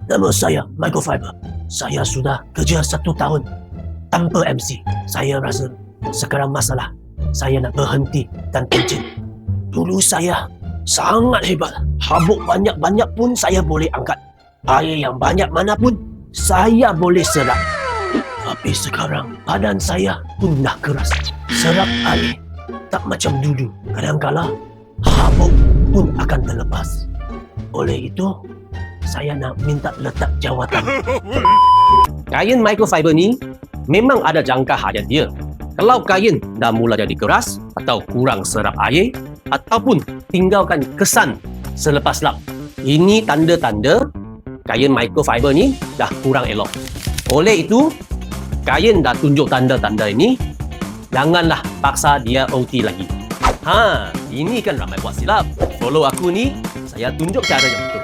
Nama saya Microfiber. Saya sudah kerja 1 tahun tanpa MC. Saya rasa sekarang masalah saya nak berhenti dan kencing. Dulu saya sangat hebat. Habuk banyak-banyak pun saya boleh angkat. Air yang banyak mana pun saya boleh serap. Tapi sekarang badan saya pun dah keras. Serap air tak macam dulu. Kadang-kala habuk pun akan terlepas. Oleh itu, saya nak minta letak jawatan. Kain microfiber ni memang ada jangka hayat dia. Kalau kain dah mula jadi keras atau kurang serap air ataupun tinggalkan kesan selepas lap, ini tanda-tanda kain microfiber ni dah kurang elok. Oleh itu, kain dah tunjuk tanda-tanda ini, janganlah paksa dia OT lagi. Ini kan ramai buat silap. Follow aku ni, saya tunjuk cara yang betul.